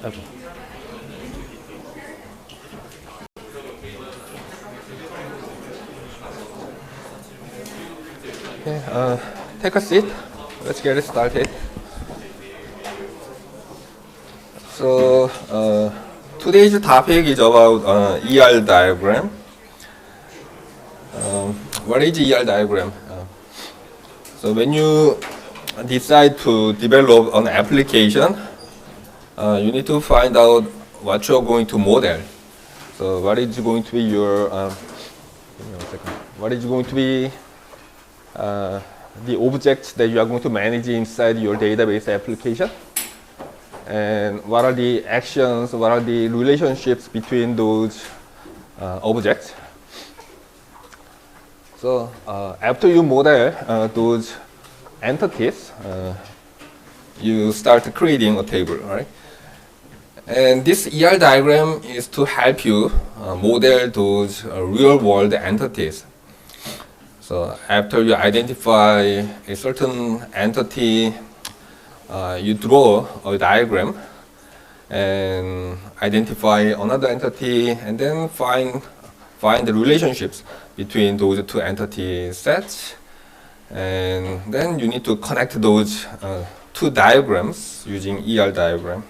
Okay, take a seat. Let's get it started. So today's topic is about ER diagram. What is ER diagram? So when you decide to develop an application, you need to find out what you're going to model. So what is going to be your give me 1 second. What is going to be the objects that you are going to manage inside your database application, and what are the actions, what are the relationships between those objects. So after you model those entities, you start creating a table, right? And this ER diagram is to help you model those real-world entities. So after you identify a certain entity, you draw a diagram and identify another entity, and then find the relationships between those two entity sets. And then you need to connect those two diagrams using ER diagram.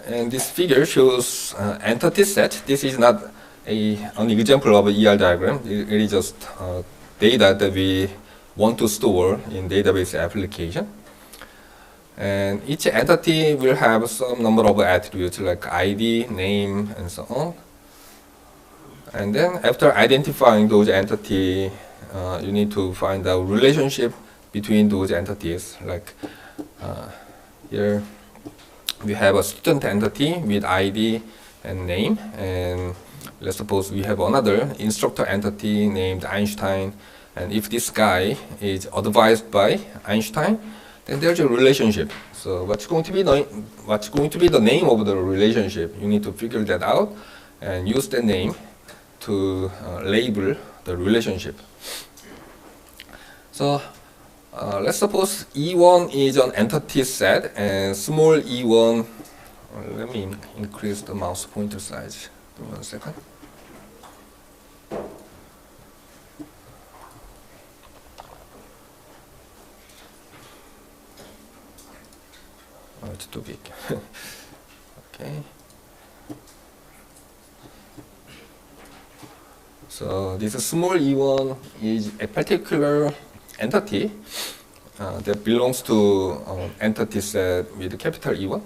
And this figure shows entity set. This is not an example of an ER diagram. It is just data that we want to store in database application. And each entity will have some number of attributes like ID, name, and so on. And then after identifying those entities, you need to find the relationship between those entities. Like here we have a student entity with ID and name, and let's suppose we have another instructor entity named Einstein, and if this guy is advised by Einstein, then there's a relationship. So what's going to be the name of the relationship? You need to figure that out and use the name to label the relationship. So let's suppose E1 is an entity set, and small e1, let me increase the mouse pointer size. Give me 1 second. Oh, it's too big. Okay. So this small e1 is a particular entity that belongs to entity set with capital E1,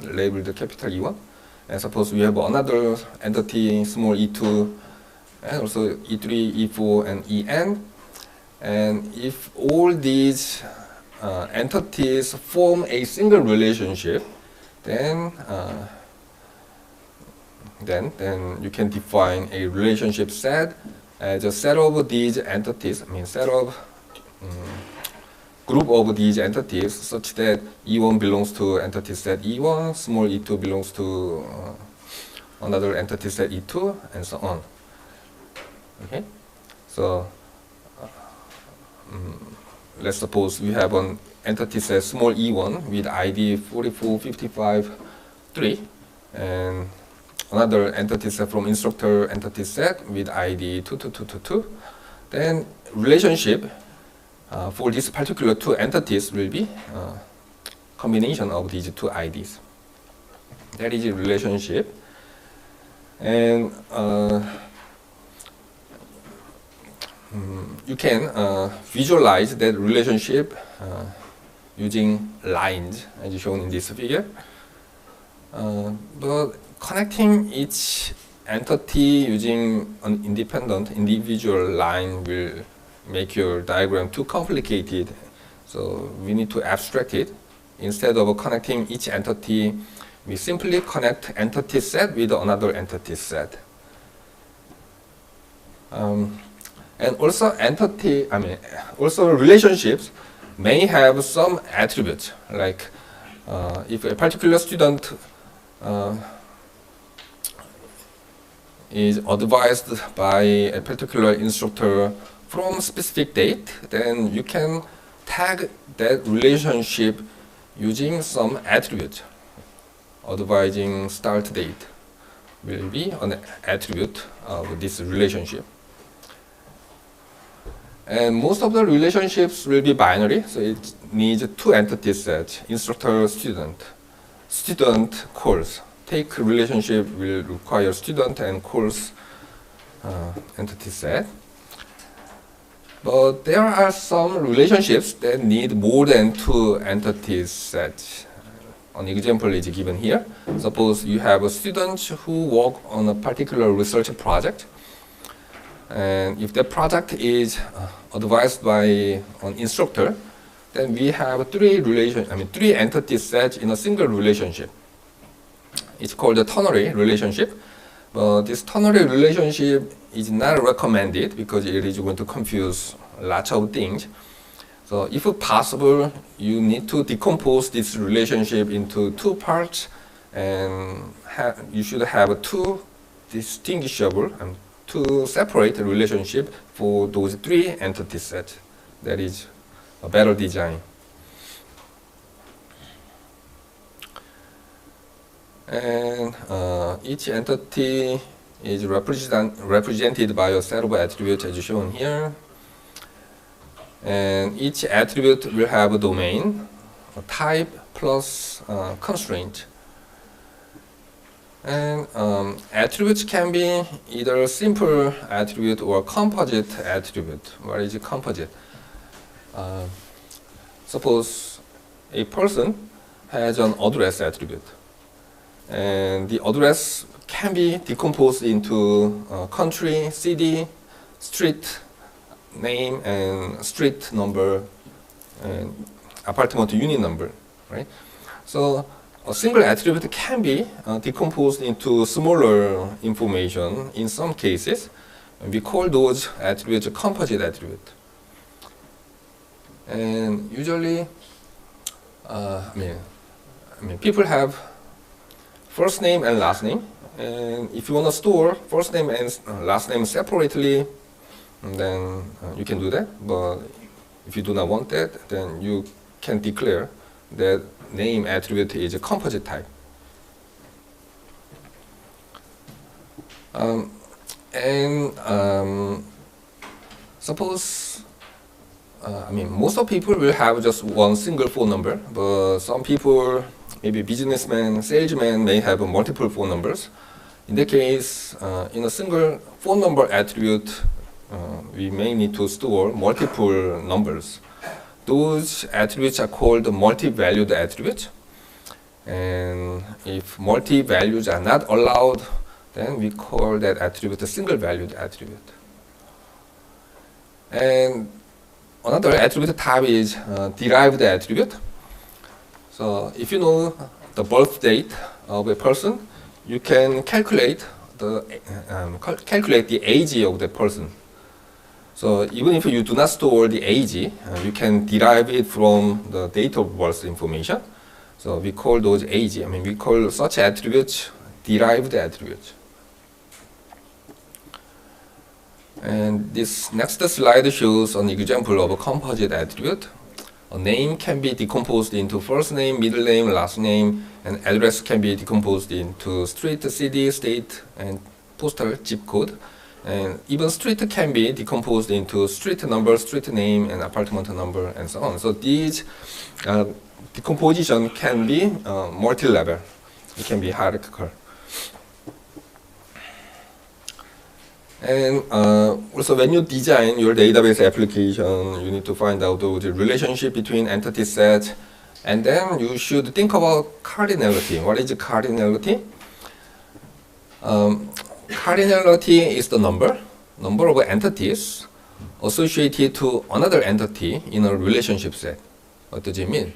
labeled capital E1. And suppose we have another entity, small e2, and also e3, e4, and en. And if all these entities form a single relationship, then you can define a relationship set as a set of these entities. I mean, set of group of these entities such that E1 belongs to entity set E1, small e2 belongs to another entity set E2, and so on. Okay, so let's suppose we have an entity set small e1 with ID 44553, and another entity set from instructor entity set with ID 22222. Then relationship for these particular two entities will be combination of these two IDs. That is a relationship. And you can visualize that relationship using lines as shown in this figure. But connecting each entity using an independent individual line will make your diagram too complicated. So we need to abstract it. Instead of connecting each entity, we simply connect entity set with another entity set. And also also relationships may have some attributes, like if a particular student is advised by a particular instructor from a specific date, then you can tag that relationship using some attribute. Advising start date will be an attribute of this relationship. And most of the relationships will be binary, so it needs two entity sets, instructor, student. Student, course. Take relationship will require student and course entity set. But there are some relationships that need more than two entity sets. An example is given here. Suppose you have a student who work on a particular research project. And if the project is advised by an instructor, then we have three entity sets in a single relationship. It's called a ternary relationship. But this ternary relationship is not recommended because it is going to confuse lots of things. So if possible, you need to decompose this relationship into two parts, and you should have two distinguishable and two separate relationship for those three entity sets. That is a better design. And each entity is represented by a set of attributes as shown here. And each attribute will have a domain, a type plus constraint. And attributes can be either simple attribute or composite attribute. What is a composite? Suppose a person has an address attribute. And the address can be decomposed into country, city, street name, and street number, and apartment unit number, right? So a single attribute can be decomposed into smaller information in some cases. And we call those attributes a composite attribute. And usually, people have first name and last name. And if you want to store first name and last name separately, then you can do that. But if you do not want that, then you can declare that name attribute is a composite type. Suppose, most of people will have just one single phone number, but some people, maybe businessmen, salesmen, may have multiple phone numbers. In that case, in a single phone number attribute, we may need to store multiple numbers. Those attributes are called multi-valued attributes. And if multi-values are not allowed, then we call that attribute a single-valued attribute. And another attribute type is derived attribute. So if you know the birth date of a person, you can calculate the age of the person. So even if you do not store the age, you can derive it from the date of birth information. So we call those age. We call such attributes derived attributes. And this next slide shows an example of a composite attribute. A name can be decomposed into first name, middle name, last name, and address can be decomposed into street, city, state, and postal zip code. And even street can be decomposed into street number, street name, and apartment number, and so on. So these decomposition can be multi-level. It can be hierarchical. And also when you design your database application, you need to find out the relationship between entity sets. And then you should think about cardinality. What is cardinality? Cardinality is the number of entities associated to another entity in a relationship set. What does it mean?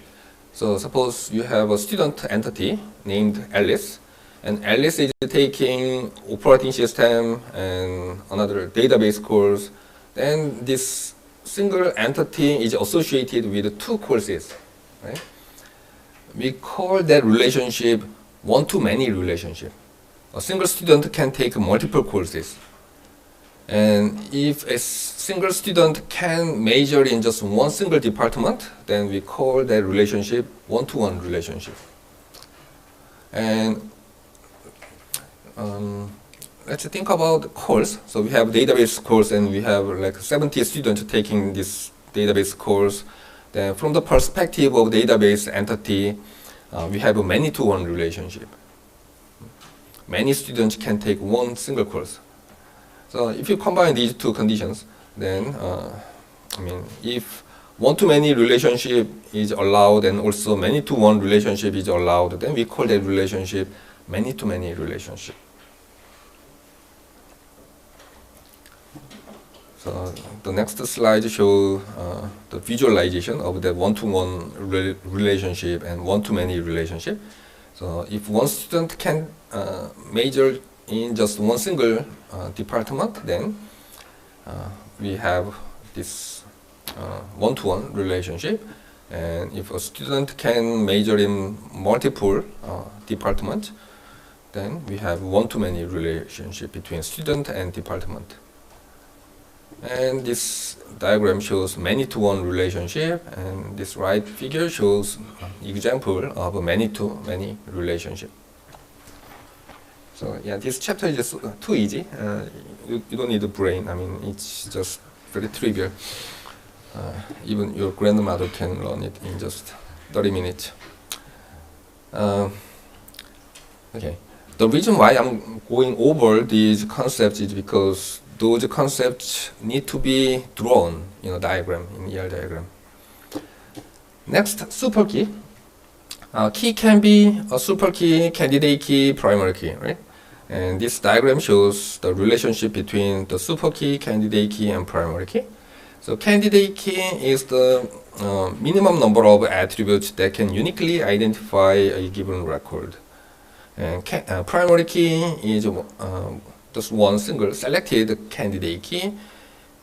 So suppose you have a student entity named Alice, and Alice is taking operating system and another database course. Then this single entity is associated with two courses, right? We call that relationship one-to-many relationship. A single student can take multiple courses. And if a single student can major in just one single department, then we call that relationship one-to-one relationship. And let's think about the course. So we have database course, and we have like 70 students taking this database course. Then from the perspective of database entity, we have a many-to-one relationship. Many students can take one single course. So if you combine these two conditions, then if one-to-many relationship is allowed and also many-to-one relationship is allowed, then we call that relationship many-to-many relationship. So the next slide shows the visualization of the one-to-one relationship and one-to-many relationship. So if one student can major in just one single department, then we have this one-to-one relationship. And if a student can major in multiple departments, then we have one-to-many relationship between student and department. And this diagram shows many-to-one relationship, and this right figure shows example of a many-to-many relationship. So yeah, this chapter is just too easy. You don't need a brain. I mean, it's just very trivial. Even your grandmother can learn it in just 30 minutes. Okay. The reason why I'm going over these concepts is because those concepts need to be drawn in a diagram, in ER diagram. Next, super key. Key can be a super key, candidate key, primary key, right? And this diagram shows the relationship between the super key, candidate key, and primary key. So candidate key is the minimum number of attributes that can uniquely identify a given record. And primary key is just one single selected candidate key.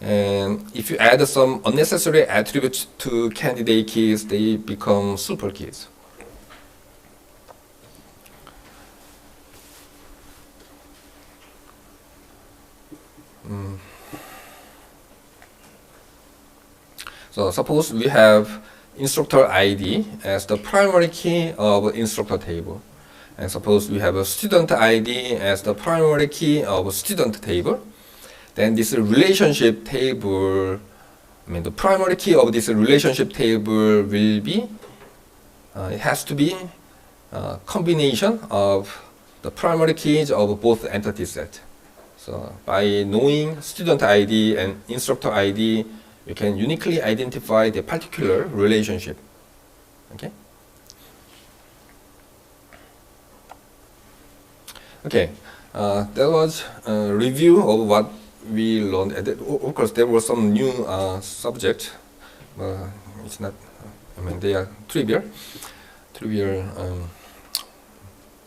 And if you add some unnecessary attributes to candidate keys, they become super keys. So suppose we have instructor ID as the primary key of instructor table. And suppose we have a student ID as the primary key of a student table. Then this relationship table, the primary key of this relationship table will be, it has to be a combination of the primary keys of both entity set. So by knowing student ID and instructor ID, you can uniquely identify the particular relationship. Okay? Okay, that was a review of what we learned. Of course, there were some new subjects. It's not, they are trivial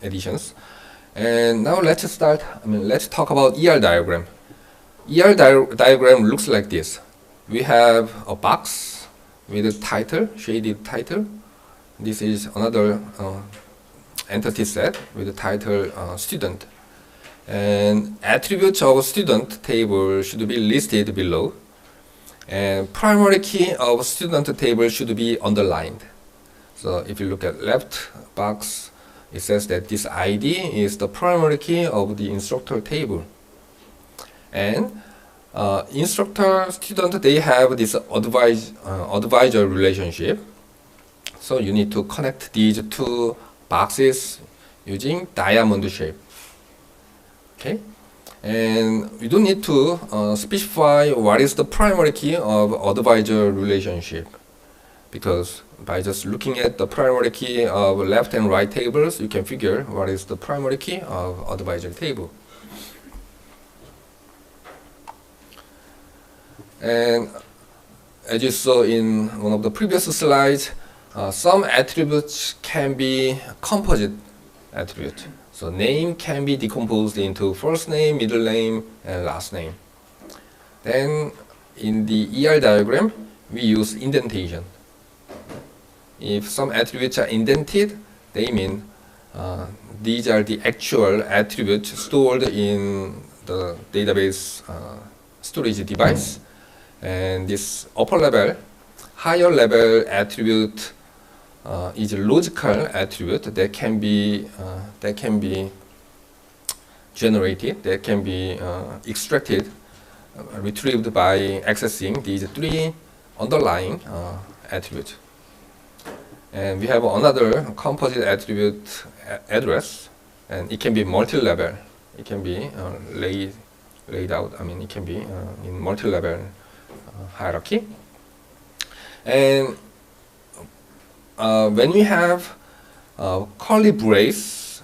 additions. And now let's start, let's talk about ER diagram. ER diagram looks like this. We have a box with a title, shaded title. This is another entity set with the title student. And attributes of student table should be listed below. And primary key of student table should be underlined. So if you look at left box, it says that this ID is the primary key of the instructor table. And instructor student, they have this advisor relationship. So you need to connect these two boxes using diamond shape. Okay, and we don't need to specify what is the primary key of advisor relationship, because by just looking at the primary key of left and right tables, you can figure what is the primary key of advisor table. And as you saw in one of the previous slides, some attributes can be composite attribute. So name can be decomposed into first name, middle name, and last name. Then in the ER diagram, we use indentation. If some attributes are indented, they mean these are the actual attributes stored in the database storage device. And this upper level, higher level attribute is a logical attribute that can be generated, that can be extracted, retrieved by accessing these three underlying attributes. And we have another composite attribute address, and it can be multi-level. It can be laid out. I mean, it can be in multi-level hierarchy. And when we have curly brace,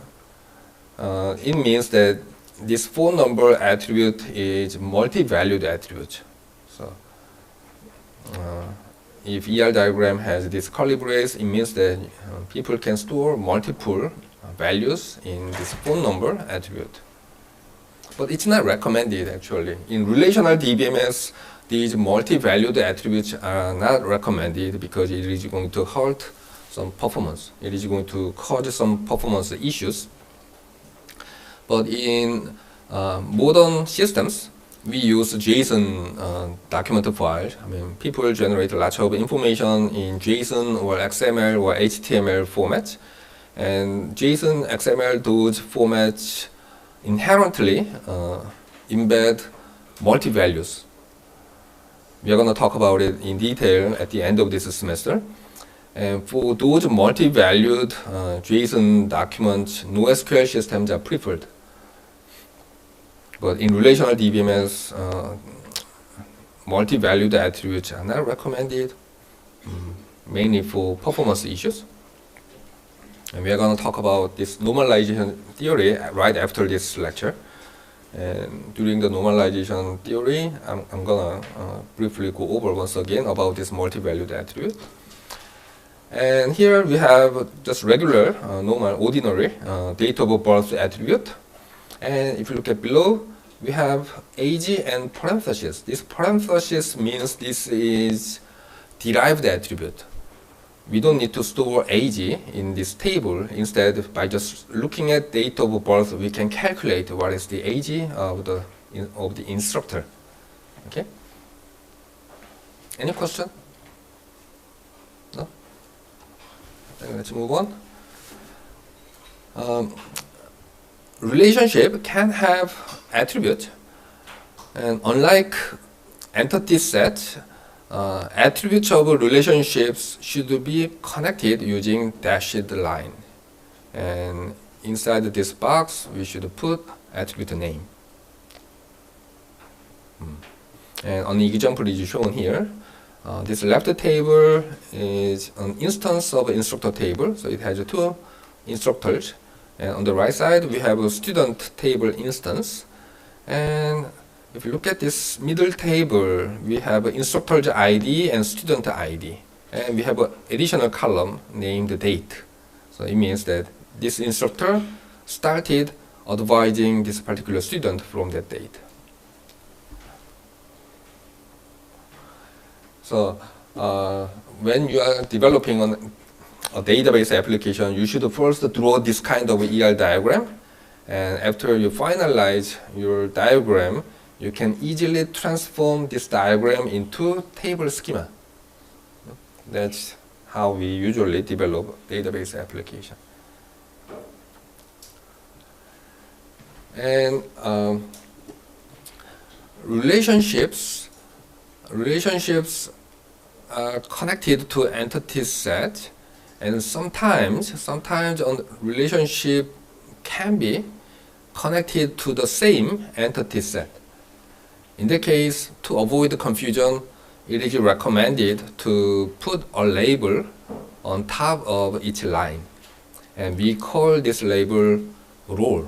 it means that this phone number attribute is multi-valued attribute. So if ER diagram has this curly brace, it means that people can store multiple values in this phone number attribute. But it's not recommended actually. In relational DBMS, these multi-valued attributes are not recommended because it is going to hurt some performance. It is going to cause some performance issues. But in modern systems, we use JSON document file. I mean, people generate lots of information in JSON or XML or HTML formats. And JSON, XML, those formats inherently embed multi-values. We are going to talk about it in detail at the end of this semester. And for those multi-valued JSON documents, NoSQL systems are preferred. But in relational DBMS, multi-valued attributes are not recommended, mainly for performance issues. And we are going to talk about this normalization theory right after this lecture. And during the normalization theory, I'm going to briefly go over once again about this multi-valued attribute. And here we have just regular, normal, ordinary date of birth attribute. And if you look at below, we have age and parentheses. This parenthesis means this is derived attribute. We don't need to store age in this table. Instead, by just looking at date of birth, we can calculate what is the age of the instructor. Okay? Any question? No? Then let's move on. Relationship can have attributes, and unlike entity set, attributes of relationships should be connected using dashed line. And inside this box, we should put attribute name. And an example is shown here. This left table is an instance of instructor table, so it has two instructors. And on the right side, we have a student table instance. And if you look at this middle table, we have instructor's ID and student ID. And we have an additional column named date. So it means that this instructor started advising this particular student from that date. So when you are developing a database application, you should first draw this kind of ER diagram. And after you finalize your diagram, you can easily transform this diagram into table schema. That's how we usually develop database application. And relationships are connected to entity set, and sometimes a relationship can be connected to the same entity set. In that case, to avoid confusion, it is recommended to put a label on top of each line. And we call this label role.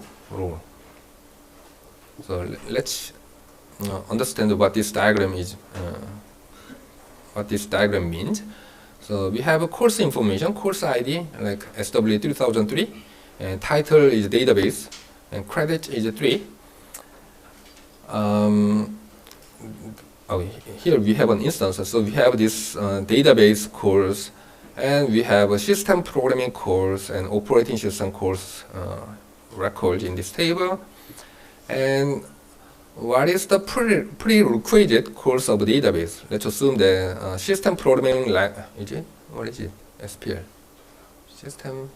So let's understand what this diagram is, what this diagram means. So we have a course information, course ID, like SW3003, and title is database, and credit is 3. Here we have an instance, so we have this database course, and we have a system programming course and operating system course record in this table. And what is the prerequisite course of database? Let's assume the system programming lab, is it? What is it? SPL. System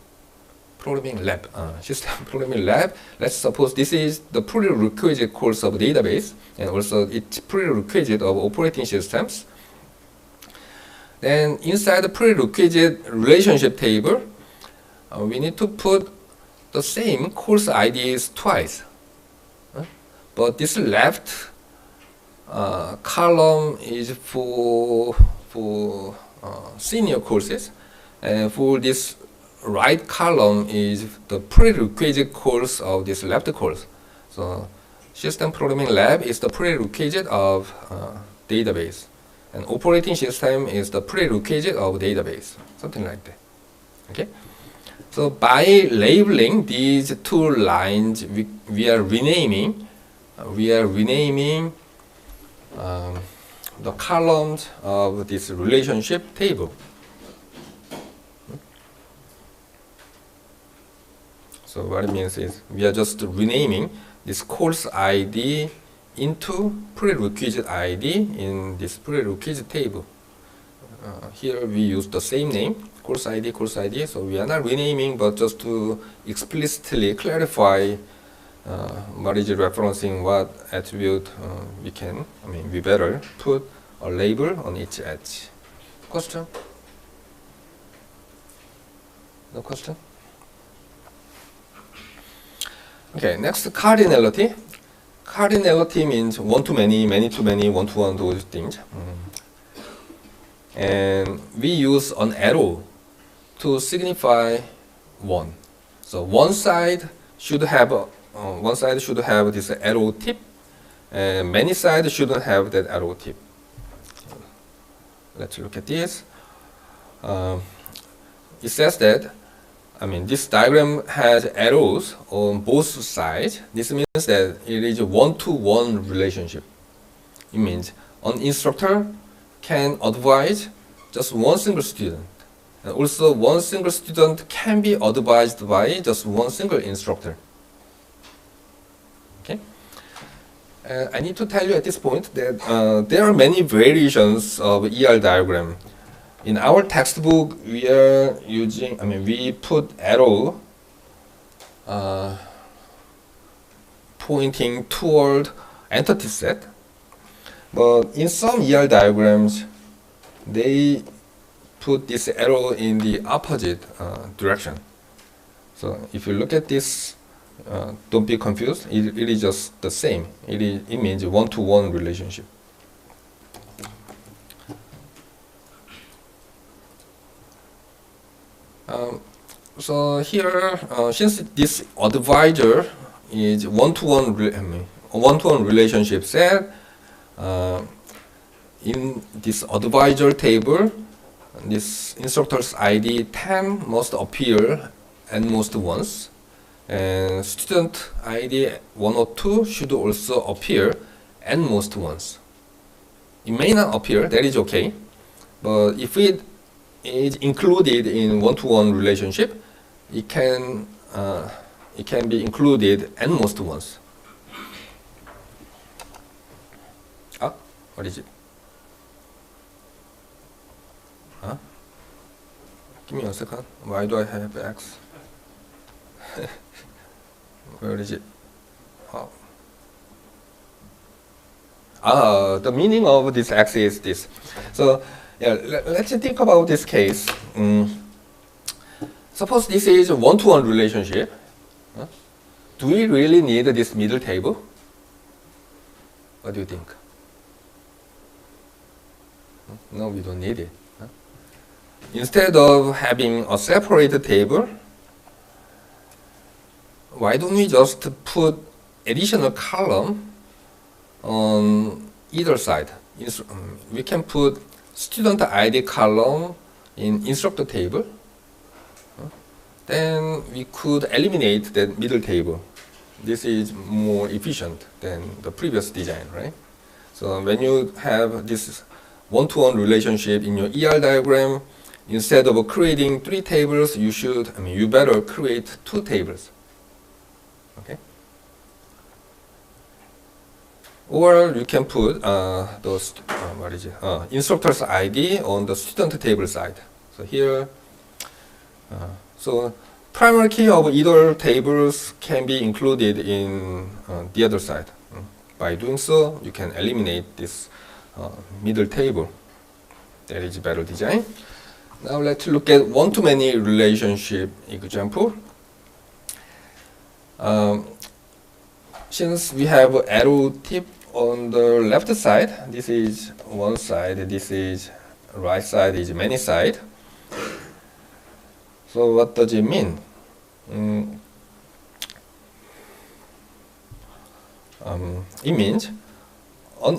programming lab. System programming lab. Let's suppose this is the prerequisite course of database, and also it's prerequisite of operating systems. Then inside the prerequisite relationship table, we need to put the same course IDs twice. But this left column is for senior courses, and for this right column is the prerequisite course of this left course. So system programming lab is the prerequisite of database, and operating system is the prerequisite of database, something like that. Okay. So by labeling these two lines, we are renaming the columns of this relationship table. So what it means is we are just renaming this course ID into prerequisite ID in this prerequisite table. Here we use the same name, course ID, so we are not renaming, but just to explicitly clarify what is referencing what attribute we better put a label on each edge. Question? No question? Okay, next, cardinality. Cardinality means one-to-many, many-to-many, one-to-one, those things. And we use an arrow to signify one. So one side should have this arrow tip, and many sides shouldn't have that arrow tip. Let's look at this. It says that, this diagram has arrows on both sides. This means that it is a one-to-one relationship. It means an instructor can advise just one single student. And also one single student can be advised by just one single instructor. Okay. I need to tell you at this point that there are many variations of ER diagram. In our textbook, we are using, we put arrow pointing toward entity set. But in some ER diagrams, they put this arrow in the opposite direction. So if you look at this, don't be confused. It is just the same. It means one-to-one relationship. So here, since this advisor is one-to-one relationship set, in this advisor table, this instructor's ID 10 must appear at most once, and student ID 102 should also appear at most once. It may not appear, that is okay, but if it is included in one-to-one relationship, it can be included at most once. What is it? Give me a second. Why do I have X? Where is it? The meaning of this X is this. So, yeah, let's think about this case. Suppose this is a one-to-one relationship. Do we really need this middle table? What do you think? No, we don't need it. Instead of having a separated table, why don't we just put additional column on either side? We can put student ID column in instructor table. Then we could eliminate that middle table. This is more efficient than the previous design, right? So when you have this one-to-one relationship in your ER diagram, instead of creating 3 tables, you better create 2 tables. Okay? Or you can put those instructor's ID on the student table side. So here, so primary key of either tables can be included in the other side. By doing so, you can eliminate this middle table. That is better design. Now let's look at one-to-many relationship example. Since we have arrow tip on the left side, this is one side, this is right side, is many side. So what does it mean? It means one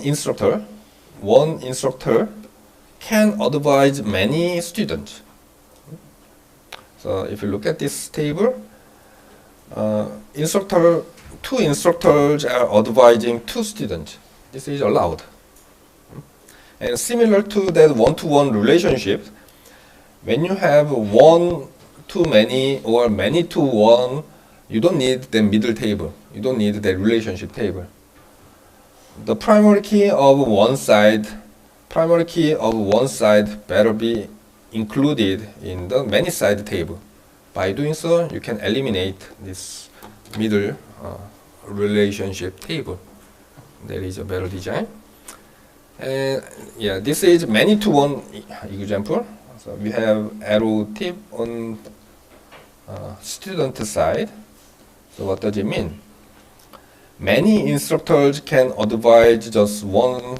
instructor can advise many students. So if you look at this table, two instructors are advising two students. This is allowed. And similar to that one-to-one relationship, when you have one-to-many or many-to-one, you don't need the middle table. You don't need the relationship table. The primary key of one side better be included in the many-side table. By doing so, you can eliminate this middle relationship table. That is a better design. And yeah, this is many-to-one example. So we have arrow tip on student side. So what does it mean? Many instructors can advise just one.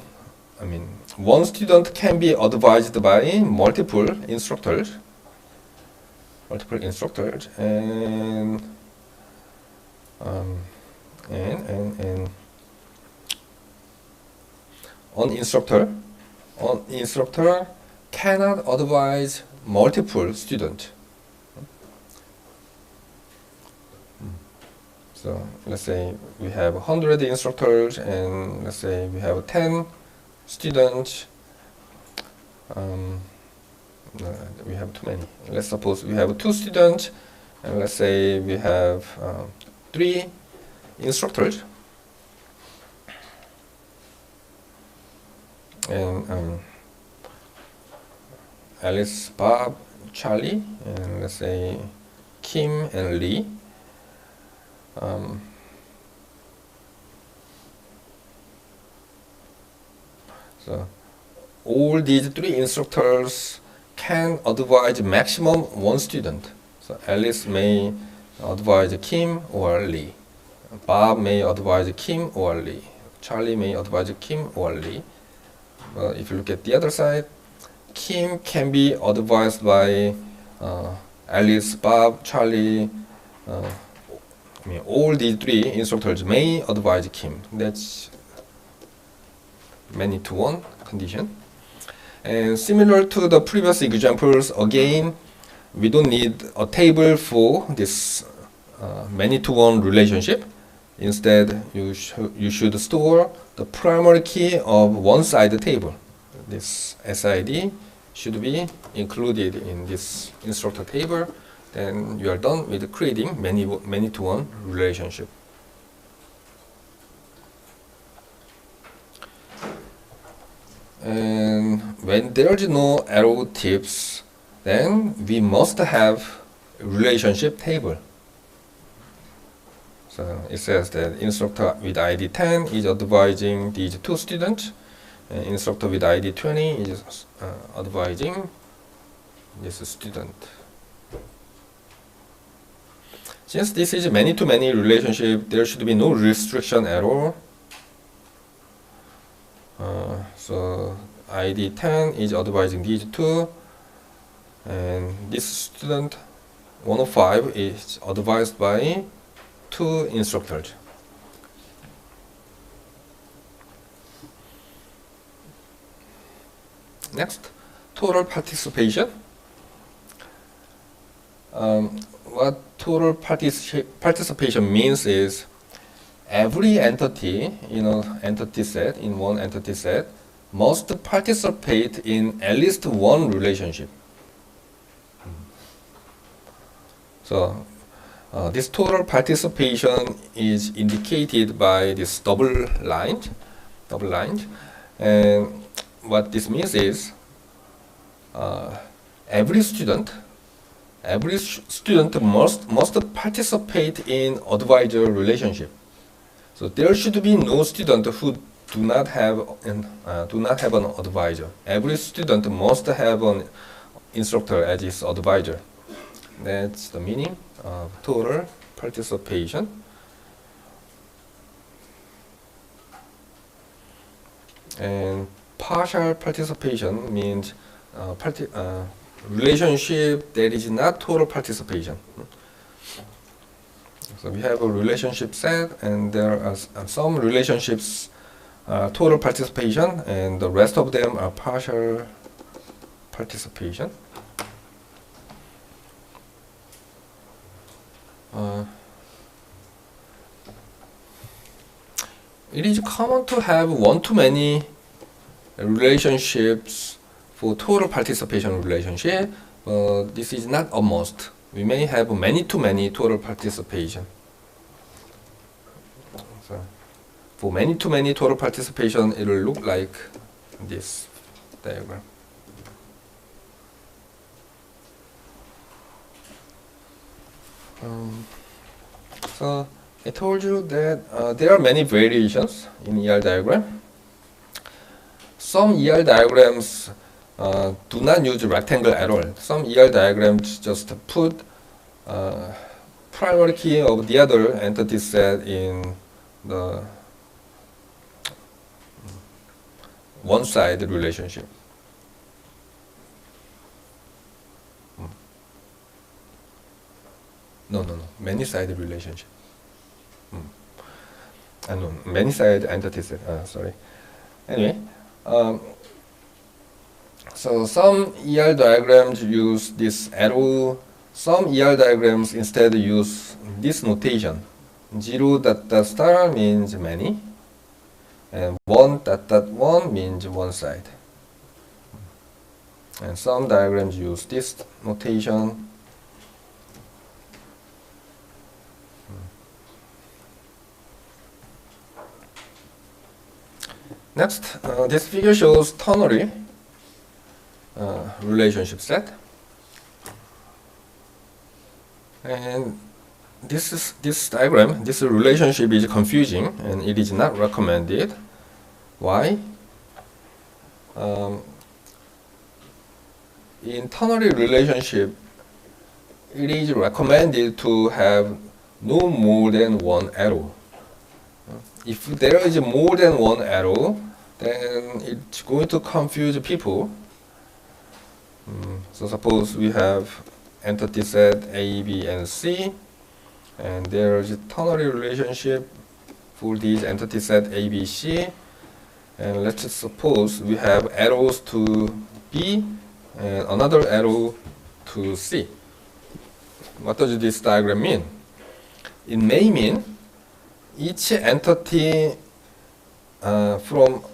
One student can be advised by multiple instructors. And one instructor cannot advise multiple students. So let's say we have 100 instructors, and let's say we have 10 students. We have too many. Let's suppose we have 2 students, and let's say we have 3 instructors. And Alice, Bob, Charlie, and let's say Kim and Lee. So all these 3 instructors can advise maximum 1 student. So Alice may advise Kim or Lee. Bob may advise Kim or Lee. Charlie may advise Kim or Lee. But if you look at the other side, Kim can be advised by Alice, Bob, Charlie. All these 3 instructors may advise Kim. That's many-to-one condition. And similar to the previous examples, again, we don't need a table for this many-to-one relationship. Instead, you should store the primary key of one side table. This SID should be included in this instructor table. Then you are done with creating many-to-one relationship. And when there is no arrow tips, then we must have a relationship table. So it says that instructor with ID 10 is advising these 2 students, and instructor with ID 20 is advising this student. Since this is many-to-many relationship, there should be no restriction at all. So ID 10 is advising these 2, and this student 105 is advised by 2 instructors. Next, total participation. What total participation means is every entity in an entity set, in one entity set, must participate in at least one relationship. So this total participation is indicated by this double line. double-lined. And what this means is every student must participate in advisor relationship. So there should be no student who do not have an advisor. Every student must have an instructor as his advisor. That's the meaning of total participation. And partial participation means relationship that is not total participation. So we have a relationship set, and there are some relationships total participation, and the rest of them are partial participation. It is common to have one-to-many relationships for total participation relationship, but this is not a must. We may have many-to-many total participation. So for many-to-many total participation, it will look like this diagram. So I told you that there are many variations in ER diagram. Some ER diagrams do not use rectangle at all. Some ER diagrams just put primary key of the other entity set in the one-side relationship. No, many-side relationship. No, many-side entity set. Sorry. Anyway, so some ER diagrams use this arrow. Some ER diagrams instead use this notation. 0 dot dot star means many, and 1 dot dot 1 means one side. And some diagrams use this notation. Next, this figure shows ternary relationship set. And this diagram, this relationship is confusing and it is not recommended. Why? In ternary relationship, it is recommended to have no more than one arrow. If there is more than one arrow, then it's going to confuse people. So suppose we have entity set A, B, and C, and there is a ternary relationship for these entity set A, B, C, and let's suppose we have arrows to B and another arrow to C. What does this diagram mean? It may mean each entity from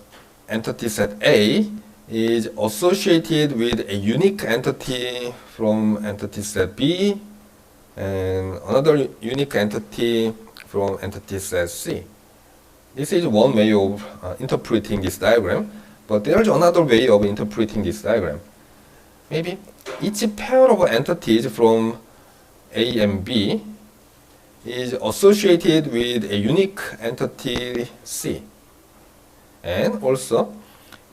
entity set A is associated with a unique entity from entity set B and another unique entity from entity set C. This is one way of interpreting this diagram, but there is another way of interpreting this diagram. Maybe each pair of entities from A and B is associated with a unique entity C. And also,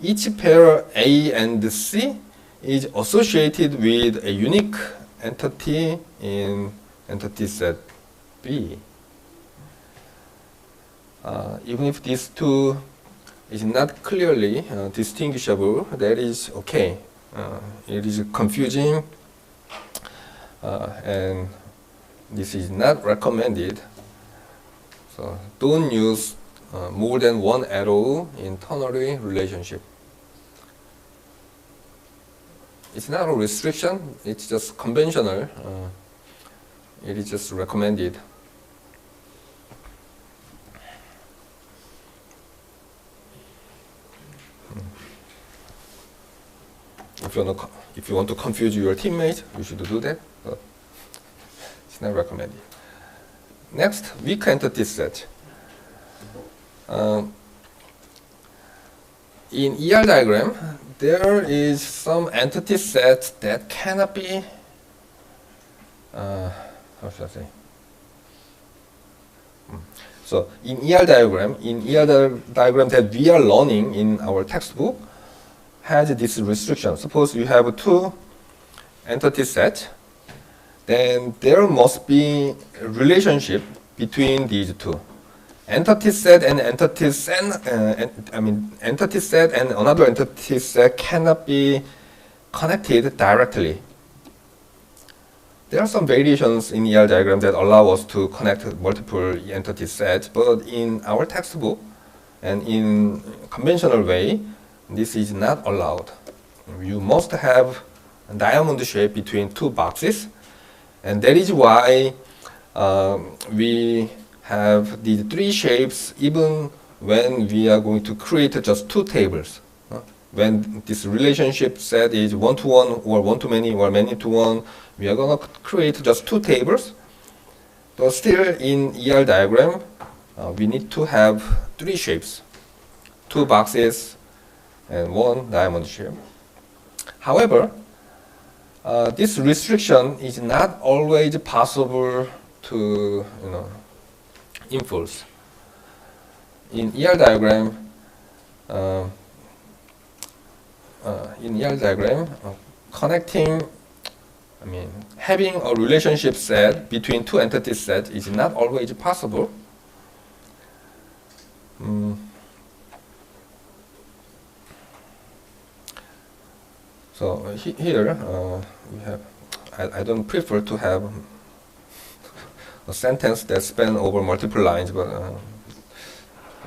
each pair A and C is associated with a unique entity in entity set B. Even if these two is not clearly distinguishable, that is okay. It is confusing and this is not recommended. So don't use more than one arrow in ternary relationship. It's not a restriction, it's just conventional. It is just recommended. If you want to confuse your teammates, you should do that, but it's not recommended. Next, weak entity set. in ER diagram, there is some entity set that cannot be, how should I say? So in ER diagram, diagram that we are learning in our textbook has this restriction. Suppose you have two entity set, then there must be a relationship between these two. Entity set and entity set, entity set and another entity set cannot be connected directly. There are some variations in ER diagram that allow us to connect multiple entity sets, but in our textbook and in conventional way, this is not allowed. You must have a diamond shape between two boxes, and that is why we have these three shapes even when we are going to create just two tables. When this relationship set is one-to-one or one-to-many or many-to-one, we are going to create just two tables. But still in ER diagram, we need to have three shapes, two boxes and one diamond shape. However, this restriction is not always possible to enforce. In ER diagram, connecting, having a relationship set between two entity sets is not always possible. So here we have. I don't prefer to have a sentence that span over multiple lines, but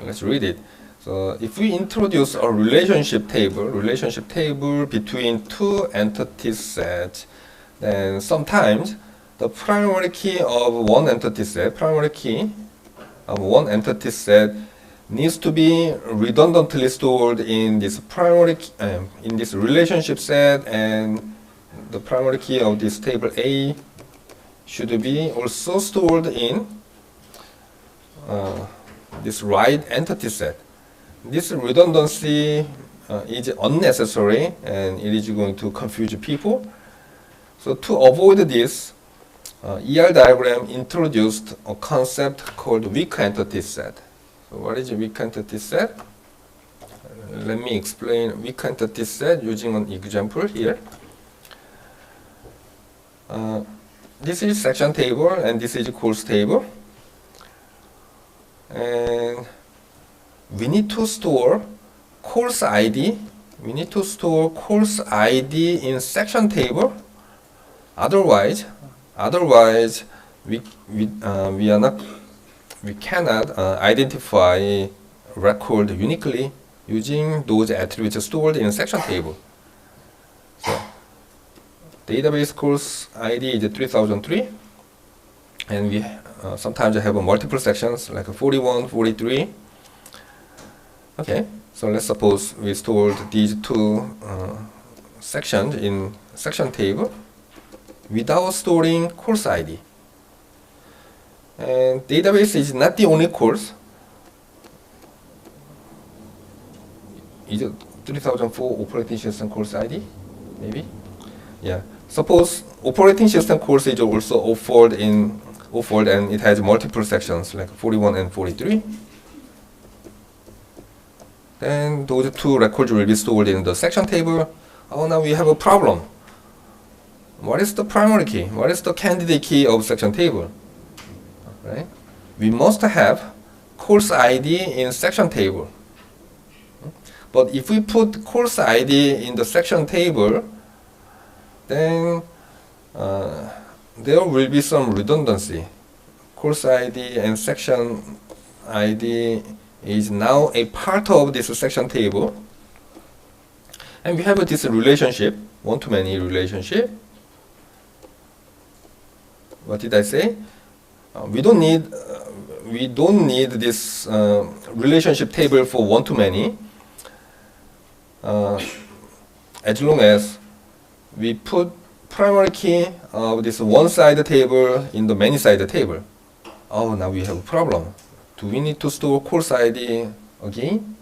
let's read it. So if we introduce a relationship table between two entity sets, then sometimes the primary key of one entity set, needs to be redundantly stored in this in this relationship set, and the primary key of this table A should be also stored in this right entity set. This redundancy is unnecessary and it is going to confuse people. So to avoid this, ER diagram introduced a concept called weak entity set. So what is a weak entity set? Let me explain weak entity set using an example here. This is section table and this is course table. And we need to store course ID. We need to store course ID in section table. Otherwise, we cannot identify record uniquely using those attributes stored in section table. So, database course ID is 3003, and we sometimes have multiple sections like 41, 43. Okay, so let's suppose we stored these two sections in section table without storing course ID. And database is not the only course. Is it 3004 operating system course ID? Maybe? Yeah. Suppose operating system course is also offered and it has multiple sections like 41 and 43. Then those two records will be stored in the section table. Oh, now we have a problem. What is the primary key? What is the candidate key of section table? Right? We must have course ID in section table. But if we put course ID in the section table, then there will be some redundancy. Course ID and section ID is now a part of this section table. And we have this relationship, one-to-many relationship. What did I say? We don't need this relationship table for one-to-many as long as we put primary key of this one-sided table in the many-sided table. Oh, now we have a problem. Do we need to store course ID again?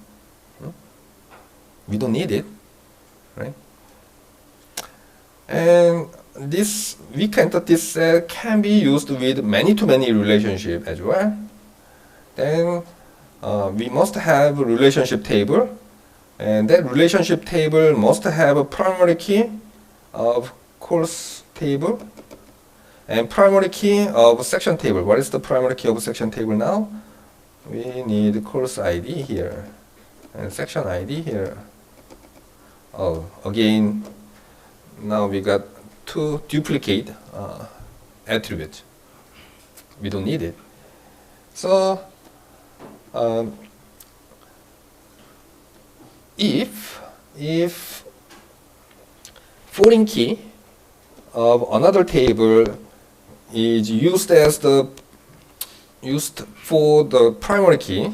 we don't need it, right? And this weak entity set can be used with many-to-many relationship as well. Then we must have a relationship table, and that relationship table must have a primary key of course table and primary key of section table. What is the primary key of section table now? We need course ID here and section ID here. Oh, again, now we got two duplicate attributes. We don't need it. So if foreign key of another table is used for the primary key,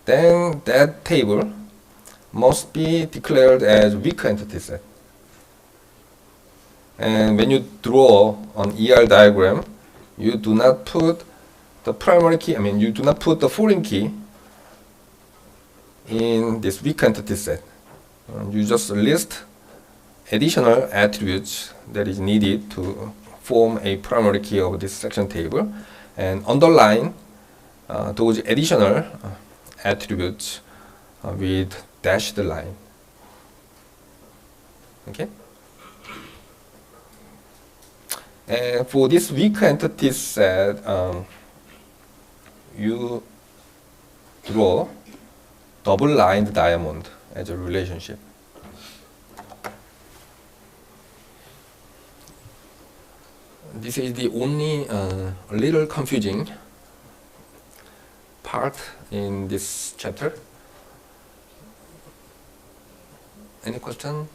then that table must be declared as weak entity set. And when you draw an ER diagram, you do not put the primary key, you do not put the foreign key in this weak entity set. You just list additional attributes that is needed to form a primary key of this section table and underline those additional attributes with dashed line. Okay? And for this weak entity set, you draw double-lined diamond as a relationship. This is the only little confusing part in this chapter. Any question?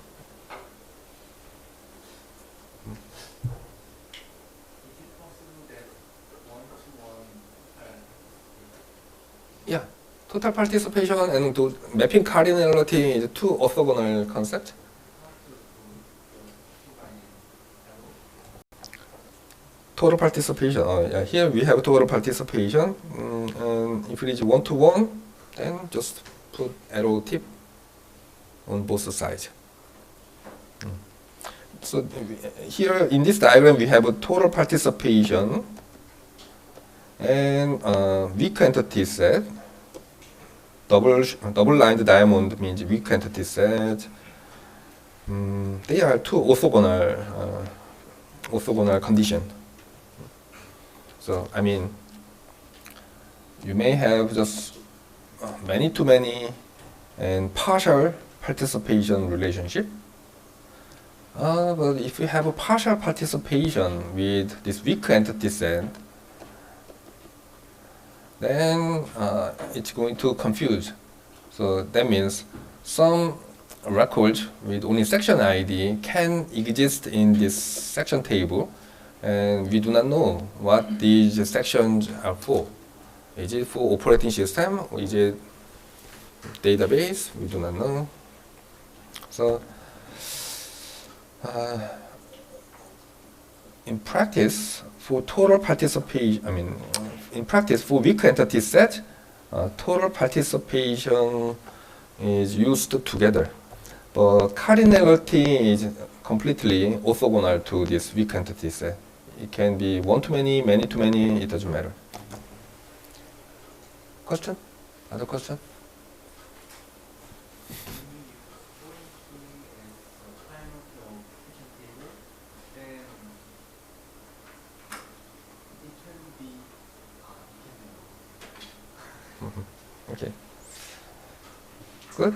Yeah, total participation and mapping cardinality is two orthogonal concepts. Total participation. Yeah, here we have total participation. And if it is 1-to-1, then just put arrow tip on both sides. So here in this diagram we have a total participation and weak entity set. Double-lined diamond means weak entity set. They are two orthogonal condition. So you may have just many-to-many and partial participation relationship. But if you have a partial participation with this weak entity set, then it's going to confuse. So that means some records with only section ID can exist in this section table, and we do not know what these sections are for. Is it for operating system or is it database? We do not know. So in practice, for total participation, in practice for weak entity set, total participation is used together, but cardinality is completely orthogonal to this weak entity set. It can be one-to-many, many-to-many, it doesn't matter. Question? Other question? Okay. Good.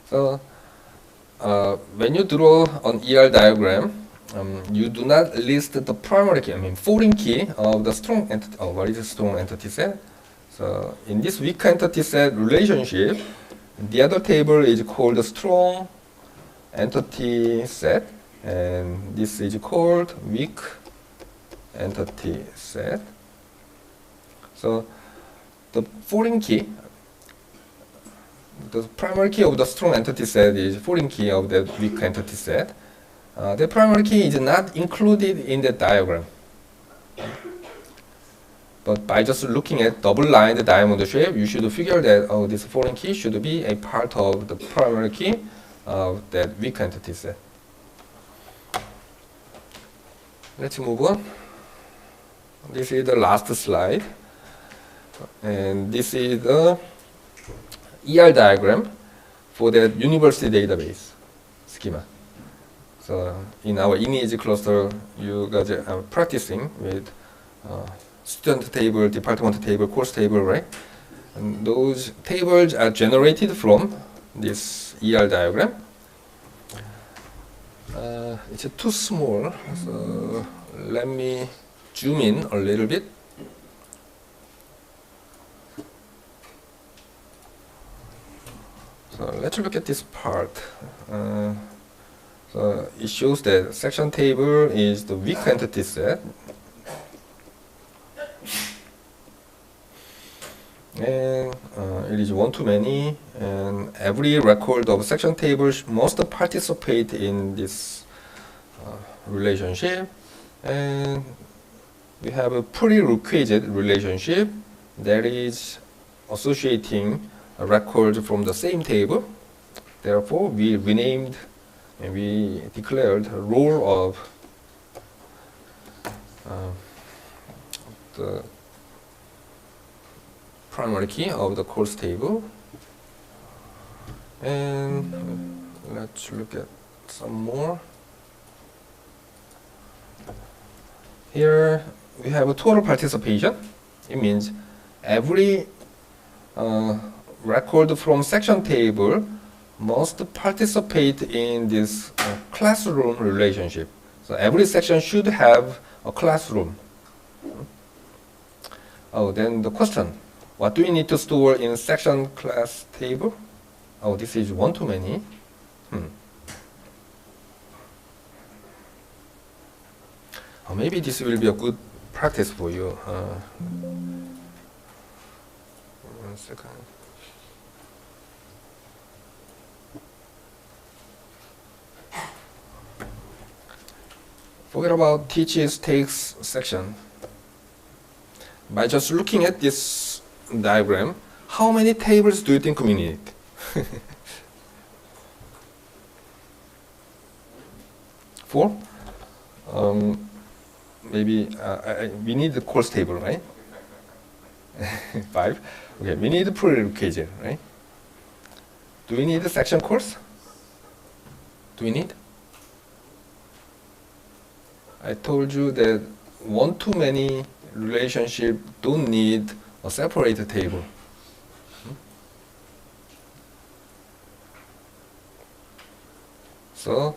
So when you draw an ER diagram, you do not list the primary key, foreign key of the strong entity. What is a strong entity set? So in this weak entity set relationship, the other table is called the strong entity set, and this is called weak entity set. So the foreign key, the primary key of the strong entity set is foreign key of the weak entity set. The primary key is not included in the diagram. But by just looking at double-lined diamond shape, you should figure that this foreign key should be a part of the primary key of that weak entity set. Let's move on. This is the last slide, and this is the ER diagram for that university database schema. So in our INEAGE cluster, you guys are practicing with student table, department table, course table, right? And those tables are generated from this ER diagram. It's too small, so let me zoom in a little bit. So let's look at this part. So it shows that section table is the weak entity set. And it is one-to-many, and every record of section table must participate in this relationship. And we have a prerequisite relationship that is associating a record from the same table. Therefore, we renamed and we declared a role of the primary key of the course table. And let's look at some more. Here we have a total participation. It means every record from section table must participate in this classroom relationship. So every section should have a classroom. Then the question. What do we need to store in section class table? This is one-to-many. Maybe this will be a good practice for you. 1 second. Forget about teaches takes section. By just looking at this diagram, how many tables do you think we need? Four? Maybe we need the course table, right? 5. Okay, we need the prerequisite, right? Do we need the section course? Do we need? I told you that one-to-many relationship don't need a separate table. So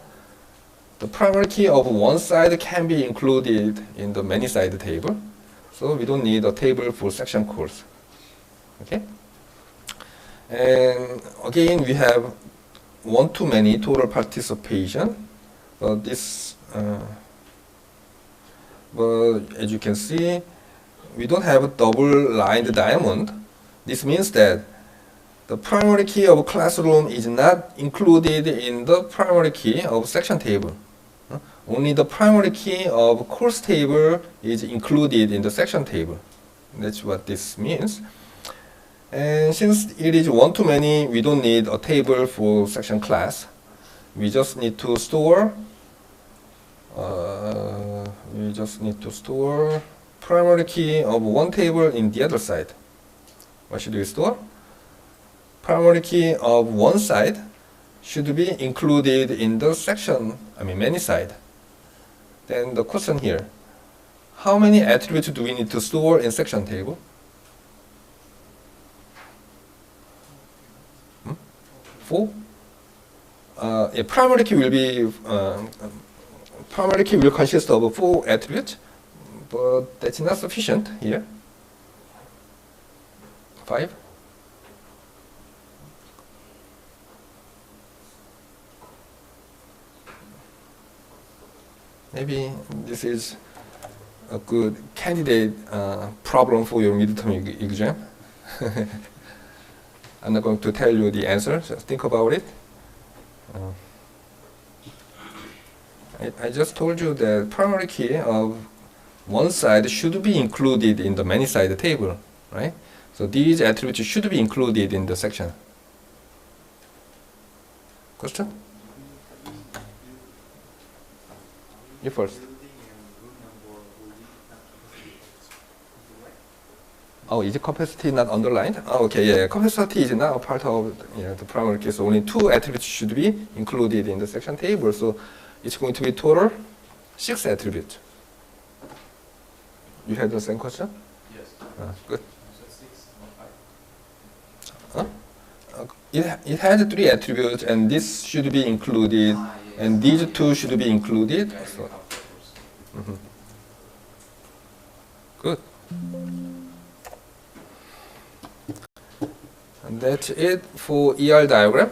the primary key of one side can be included in the many-side table. So we don't need a table for section course. Okay? And again, we have one-to-many total participation. This, as you can see, we don't have a double-lined diamond. This means that the primary key of classroom is not included in the primary key of section table. Only the primary key of course table is included in the section table. That's what this means. And since it is one-to-many, we don't need a table for section class. We just need to store primary key of one table in the other side. What should we store? Primary key of one side should be included in the section, many side. Then the question here, how many attributes do we need to store in section table? 4? Primary key will consist of 4 attributes, but that's not sufficient here. 5? Maybe this is a good candidate problem for your midterm exam. I'm not going to tell you the answer, just think about it. I just told you that primary key of one side should be included in the many side table, right? So these attributes should be included in the section. Question? You first. Oh, is capacity not underlined? Oh, okay, yeah, capacity is not a part of the primary key. So only two attributes should be included in the section table. So it's going to be total 6 attributes. You had the same question? Yes. Good. So 6, not 5. Huh? It has 3 attributes, and this should be included, Yes. and these 2 should be included. So, good. And that's it for ER diagram.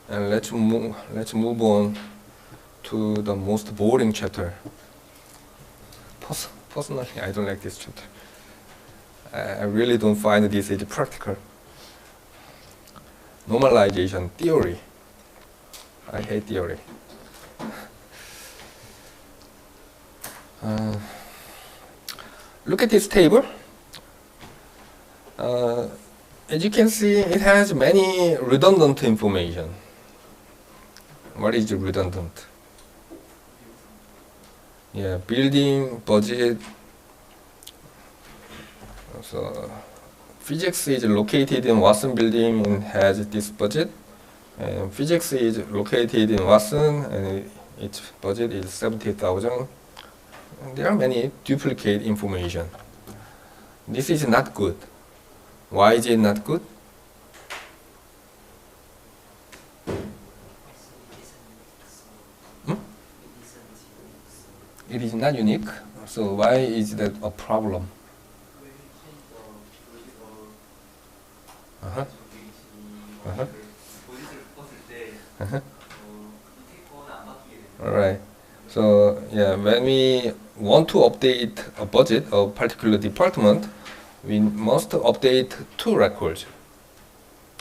And let's move on to the most boring chapter. Personally, I don't like this chapter. I really don't find this is practical. Normalization theory. I hate theory. Look at this table. As you can see, it has many redundant information. What is redundant? Yeah, building, budget. So physics is located in Watson building and has this budget. And physics is located in Watson and its budget is 70,000. There are many duplicate information. This is not good. Why is it not good? It is not unique. So why is that a problem? Uh-huh. Uh-huh. Uh-huh. Alright. So yeah, when we want to update a budget of a particular department, we must update 2 records.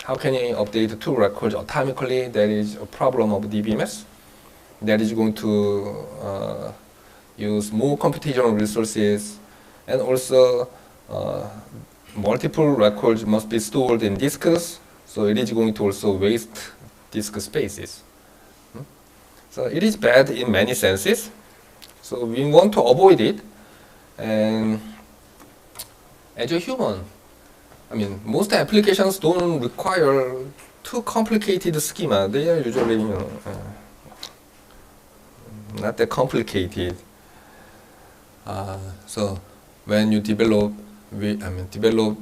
How can you update 2 records atomically? That is a problem of DBMS. That is going to use more computational resources, and also multiple records must be stored in disks, so it is going to also waste disk spaces. So it is bad in many senses. So we want to avoid it. And as a human, I mean, most applications don't require too complicated schema. They are usually, not that complicated. So when you develop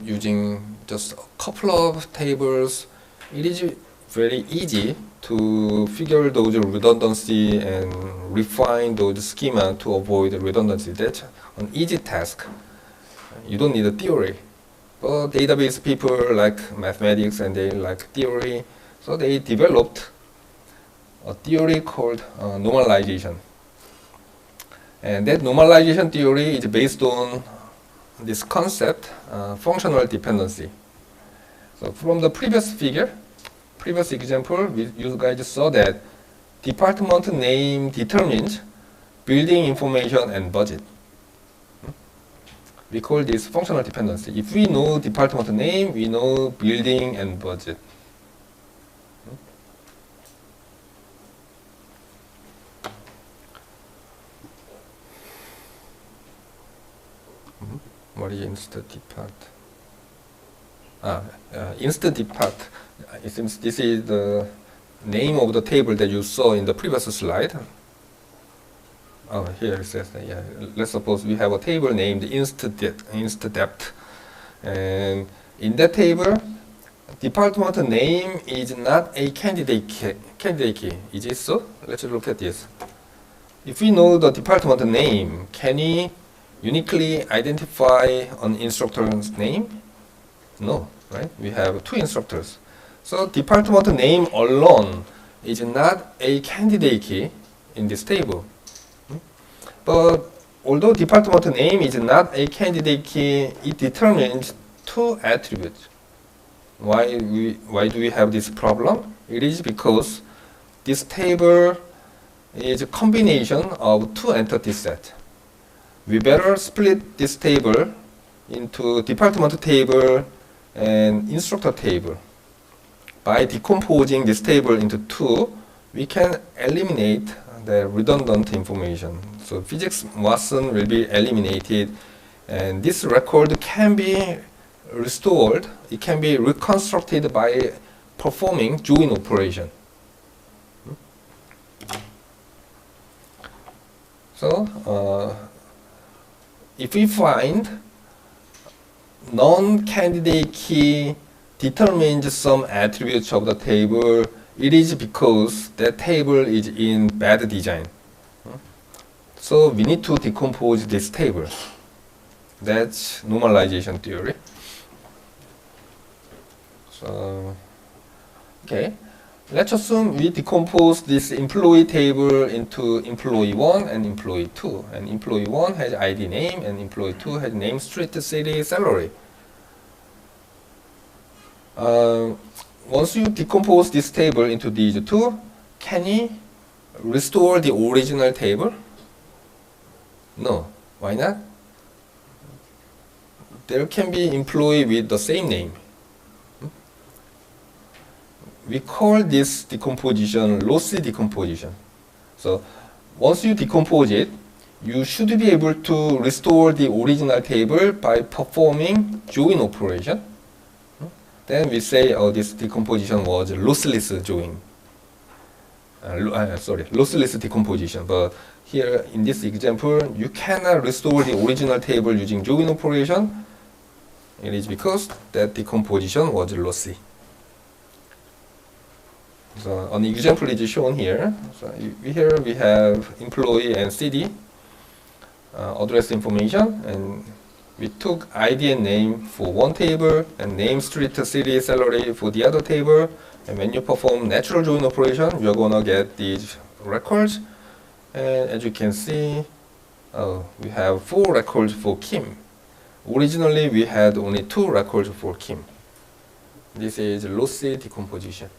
using just a couple of tables, it is very easy to figure those redundancy and refine those schema to avoid redundancy. That's an easy task. You don't need a theory. But database people like mathematics and they like theory, so they developed a theory called normalization. And that normalization theory is based on this concept, functional dependency. So from the previous example, you guys saw that department name determines building information and budget. We call this functional dependency. If we know department name, we know building and budget. What is insta depart? Insta depart. Since this is the name of the table that you saw in the previous slide. Oh, here it says that, yeah. Let's suppose we have a table named insta_dept, and in that table, department name is not a candidate key. Is it so? Let's look at this. If we know the department name, can we uniquely identify an instructor's name? No, right? We have 2 instructors. So department name alone is not a candidate key in this table. But although department name is not a candidate key, it determines 2 attributes. Why do we have this problem? It is because this table is a combination of 2 entity sets. we better split this table into department table and instructor table. By decomposing this table into two, we can eliminate the redundant information. So physics Watson will be eliminated, and this record can be restored. It can be reconstructed by performing join operation. So if we find non-candidate key determines some attributes of the table, it is because that table is in bad design. So we need to decompose this table. That's normalization theory. So, okay. Let's assume we decompose this employee table into employee 1 and employee 2. And employee 1 has ID name and employee 2 has name, street, city, salary. Once you decompose this table into these two, can you restore the original table? No. Why not? There can be employee with the same name. We call this decomposition lossy decomposition. So once you decompose it, you should be able to restore the original table by performing join operation. Then we say, oh, this decomposition was lossless join. Lossless decomposition. But here in this example, you cannot restore the original table using join operation. It is because that decomposition was lossy. So an example is shown here. So here we have employee and city address information, and we took ID and name for one table and name, street, city, salary for the other table. And when you perform natural join operation, you're gonna get these records. And as you can see, we have 4 records for Kim. Originally, we had only 2 records for Kim. This is lossy decomposition.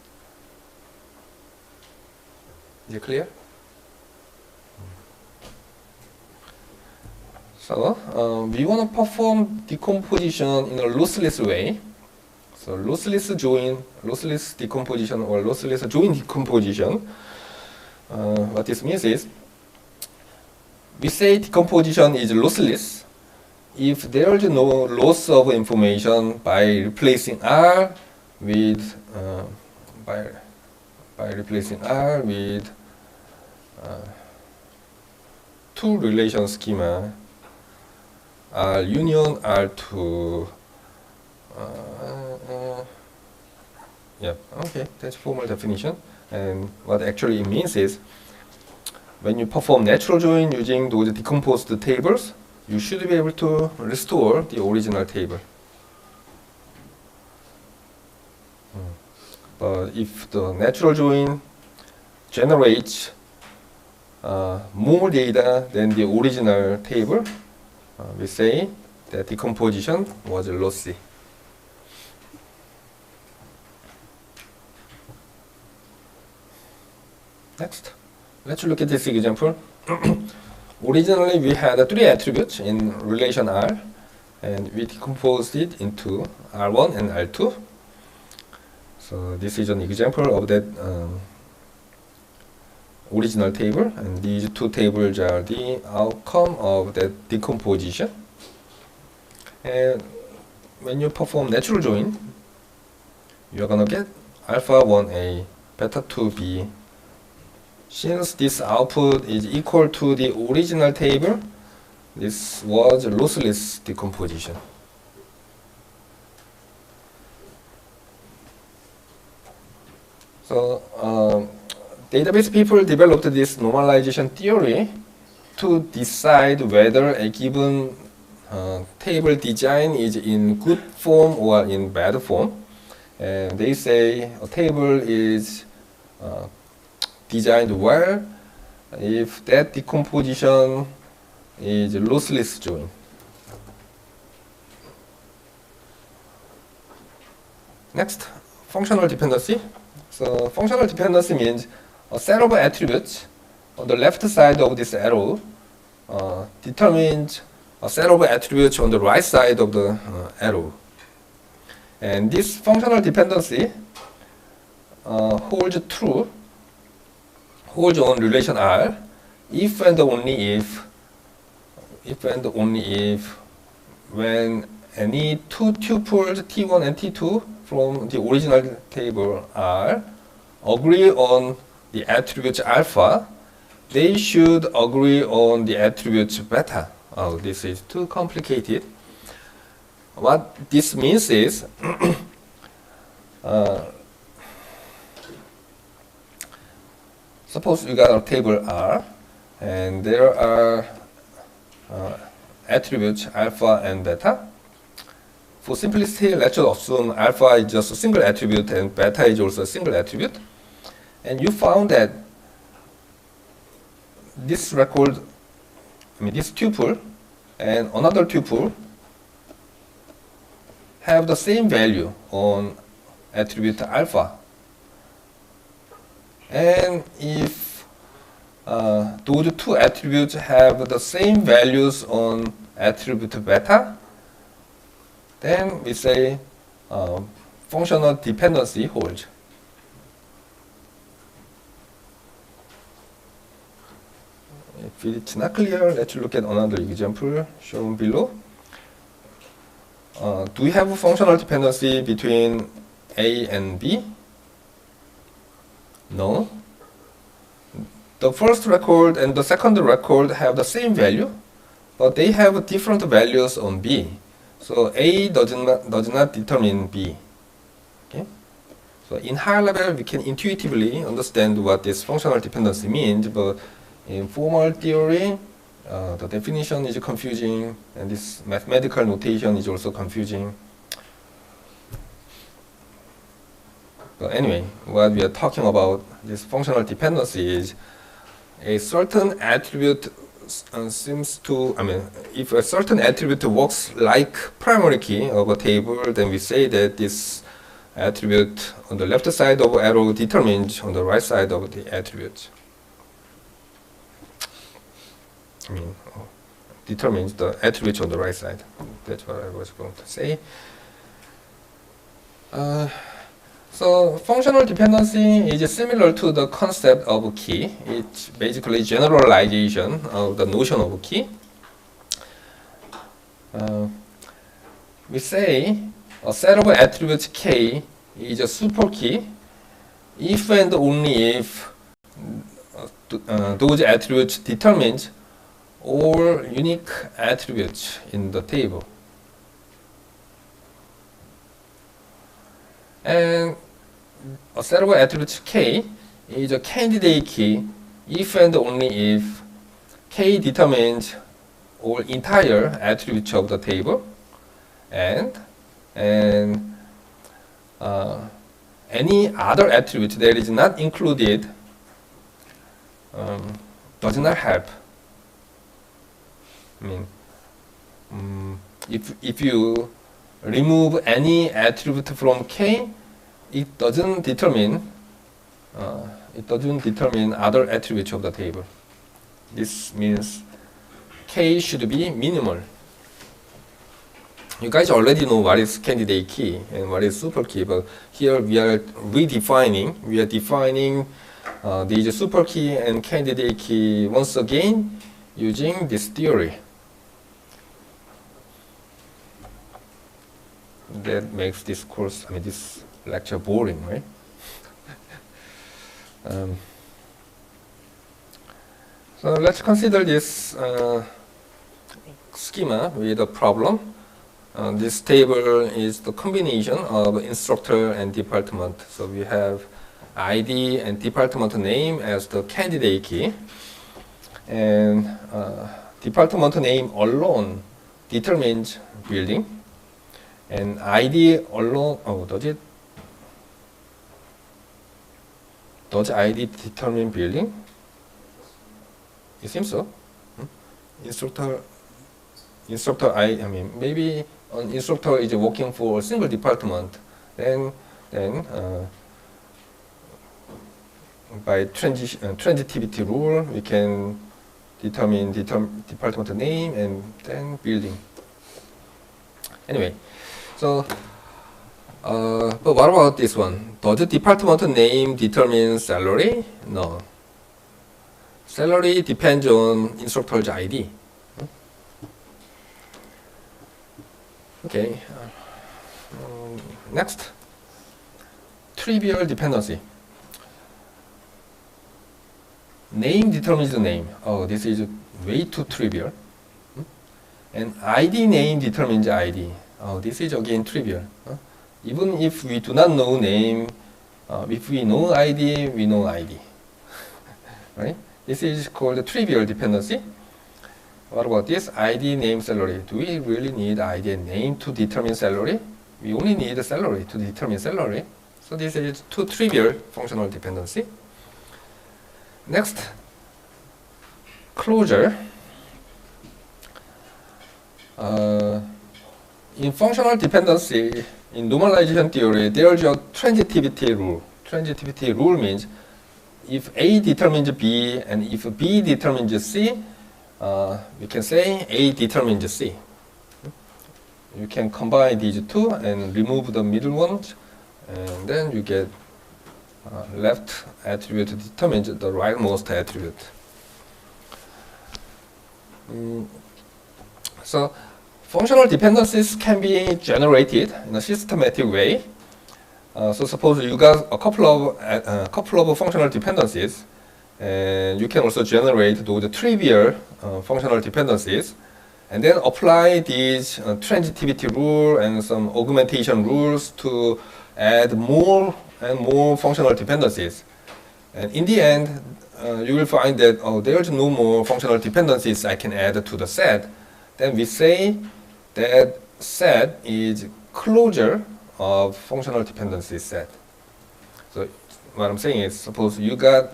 Is it clear? So we want to perform decomposition in a lossless way. So lossless join, lossless decomposition, or lossless join decomposition. What this means is, we say decomposition is lossless if there is no loss of information by replacing R with by replacing R with two relation schema, R union R2. Yeah, okay, that's formal definition. And what actually it means is, when you perform natural join using those decomposed tables, you should be able to restore the original table. But if the natural join generates more data than the original table, we say that decomposition was lossy. Next, let's look at this example. Originally, we had 3 attributes in relation R, and we decomposed it into R1 and R2. So this is an example of that original table, and these 2 tables are the outcome of that decomposition. And when you perform natural join, you're gonna get alpha 1a, beta 2b. Since this output is equal to the original table, this was lossless decomposition. So database people developed this normalization theory to decide whether a given table design is in good form or in bad form. And they say a table is designed well if that decomposition is lossless join. Next, functional dependency. So functional dependency means a set of attributes on the left side of this arrow determines a set of attributes on the right side of the arrow. And this functional dependency holds on relation R if and only if when any two tuples T1 and T2 from the original table R agree on the attributes alpha, they should agree on the attributes beta. Oh, this is too complicated. What this means is suppose you got a table R and there are attributes alpha and beta. For simplicity, let's assume alpha is just a single attribute and beta is also a single attribute. And you found that this this tuple and another tuple have the same value on attribute alpha. And if those two attributes have the same values on attribute beta, then we say functional dependency holds. If it's not clear, let's look at another example shown below. Do we have a functional dependency between A and B? No. The first record and the second record have the same value, but they have different values on B. So A does not determine B. Okay? So in high level, we can intuitively understand what this functional dependency means, but in formal theory, the definition is confusing, and this mathematical notation is also confusing. But anyway, what we are talking about, this functional dependency is a certain attribute if a certain attribute works like primary key of a table, then we say that this attribute on the left side of arrow determines on the right side of the attribute. Determines the attributes on the right side. That's what I was going to say. So functional dependency is similar to the concept of key. It's basically generalization of the notion of key. We say a set of attributes K is a super key if and only if those attributes determines all unique attributes in the table. And a set of attributes K is a candidate key if and only if K determines all entire attributes of the table, and any other attribute that is not included does not help. If you remove any attribute from K, it doesn't determine other attributes of the table. This means K should be minimal. You guys already know what is candidate key and what is super key, but here we are defining these super key and candidate key once again using this theory. That makes this course, this lecture boring, right? So let's consider this schema with a problem. This table is the combination of instructor and department. So we have ID and department name as the candidate key, and department name alone determines building, and ID alone, does ID determine building? It seems so. Maybe an instructor is working for a single department, then by transitivity rule, we can determine department name and then building. Anyway, so but what about this one? Does the department name determine salary? No. Salary depends on instructor's ID. Okay. Next, trivial dependency. Name determines the name. Oh, this is way too trivial. And ID name determines ID. Oh, this is again trivial. Even if we do not know name, if we know ID, we know ID. Right? This is called trivial dependency. What about this? ID, name, salary. Do we really need ID and name to determine salary? We only need a salary to determine salary. So this is too trivial functional dependency. Next, closure. In functional dependency, in normalization theory, there is a transitivity rule. Transitivity rule means if A determines B and if B determines C, we can say A determines C. You can combine these two and remove the middle ones, and then you get left attribute determines the rightmost attribute. So functional dependencies can be generated in a systematic way. So suppose you got a couple of functional dependencies, and you can also generate those trivial functional dependencies, and then apply these transitivity rule and some augmentation rules to add more and more functional dependencies. And in the end, you will find that there's no more functional dependencies I can add to the set. Then we say that set is closure of functional dependency set. So what I'm saying is, suppose you got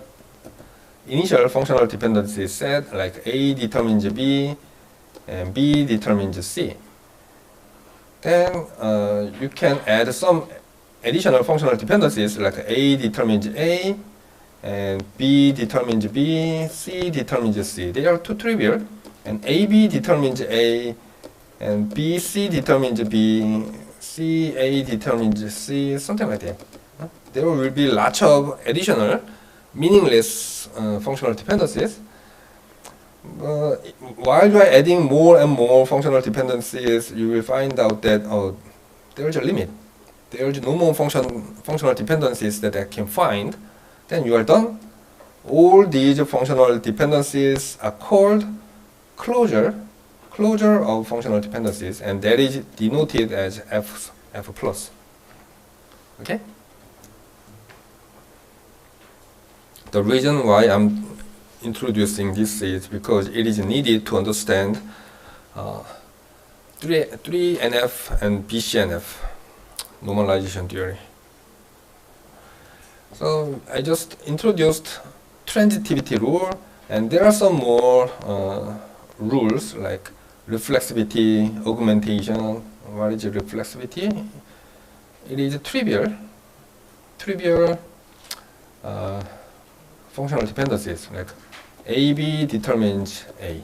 initial functional dependency set like A determines B and B determines C. Then you can add some additional functional dependencies like A determines A and B determines B, C determines C. They are too trivial. And AB determines A and BC determines B, CA determines C, something like that. There will be lots of additional meaningless functional dependencies. While you are adding more and more functional dependencies, you will find out that there is a limit. There is no more functional dependencies that I can find. Then you are done. All these functional dependencies are called closure of functional dependencies, and that is denoted as F plus. Okay? The reason why I'm introducing this is because it is needed to understand 3NF and BCNF normalization theory. So I just introduced transitivity rule, and there are some more rules like reflexivity, augmentation. What is reflexivity? It is trivial functional dependencies like AB determines A.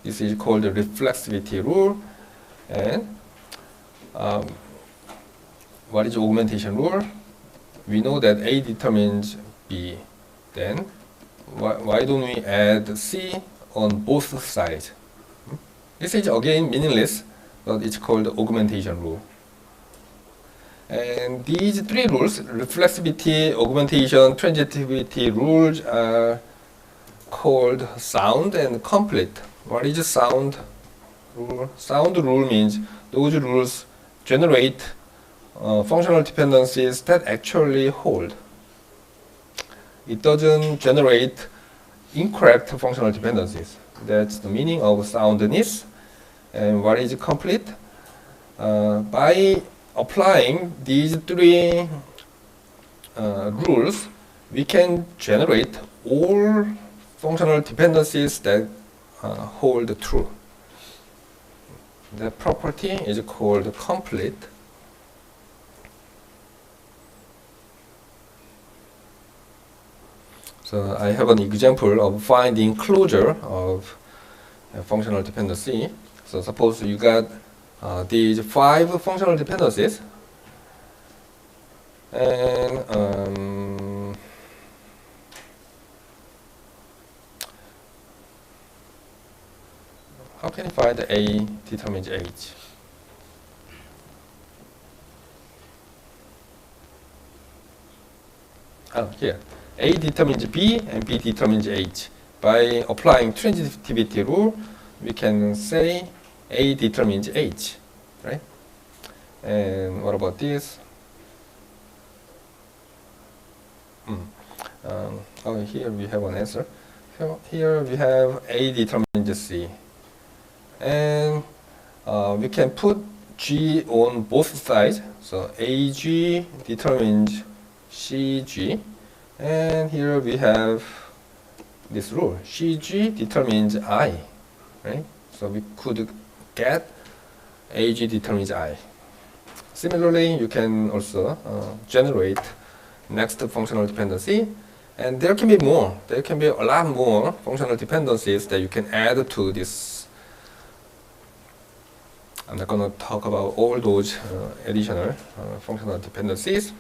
This is called the reflexivity rule. And what is augmentation rule? We know that A determines B. Then why don't we add C on both sides? This is again meaningless, but it's called augmentation rule. And these three rules, reflexivity, augmentation, transitivity rules, are called sound and complete. What is a sound rule? Sound rule means those rules generate functional dependencies that actually hold. It doesn't generate incorrect functional dependencies. That's the meaning of soundness. And what is complete? By applying these three rules, we can generate all functional dependencies that hold true. The property is called complete. So I have an example of finding closure of a functional dependency. So suppose you got these 5 functional dependencies, and how can you find A determines H? Here. A determines B and B determines H. By applying transitivity rule, we can say A determines H, right? And what about this? Here we have an answer. So here we have A determines C. And we can put G on both sides. So AG determines CG. And here we have this rule. CG determines I. Right? So we could get AG determines I. Similarly, you can also generate next functional dependency. And there can be more. There can be a lot more functional dependencies that you can add to this. I'm not going to talk about all those additional functional dependencies.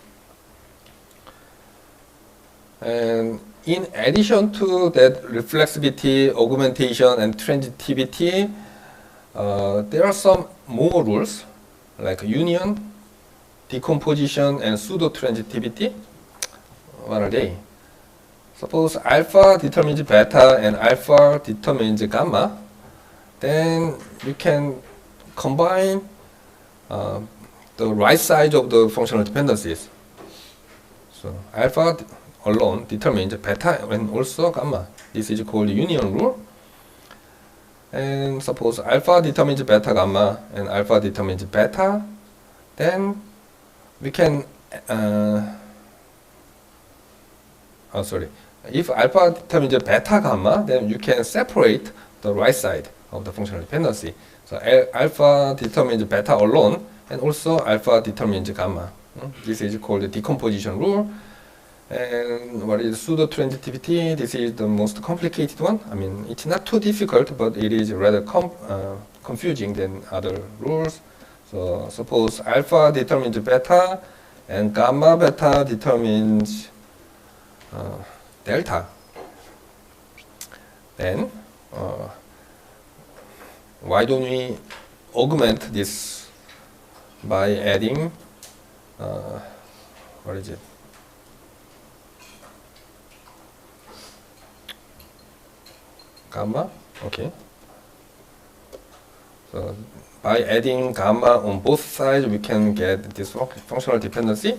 And in addition to that reflexivity, augmentation, and transitivity, there are some more rules like union, decomposition, and pseudo-transitivity. What are they? Suppose alpha determines beta and alpha determines gamma, then you can combine the right side of the functional dependencies. So alpha alone determines beta and also gamma. This is called union rule. And suppose alpha determines beta gamma and alpha determines beta, then we can if alpha determines beta gamma, then you can separate the right side of the functional dependency. So alpha determines beta alone, and also alpha determines gamma. This is called the decomposition rule. And what is pseudo-transitivity? This is the most complicated one. I mean, it's not too difficult, but it is rather confusing than other rules. So suppose alpha determines beta, and gamma beta determines delta. Then why don't we augment this by adding what is it? Gamma. Okay. So by adding gamma on both sides, we can get this functional dependency,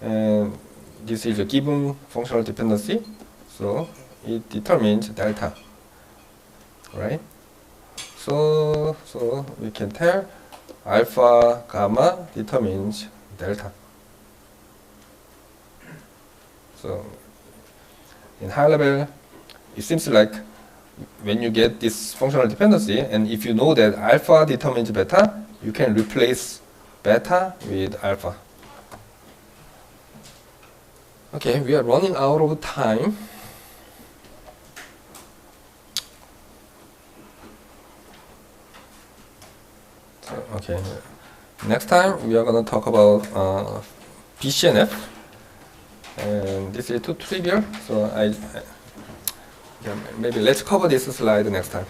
and this is a given functional dependency, so it determines delta, right? So we can tell alpha gamma determines delta. So in high level, it seems like when you get this functional dependency, and if you know that alpha determines beta, you can replace beta with alpha. Okay, we are running out of time. So, okay, next time we are going to talk about BCNF, and this is too trivial, so yeah, maybe let's cover this slide next time.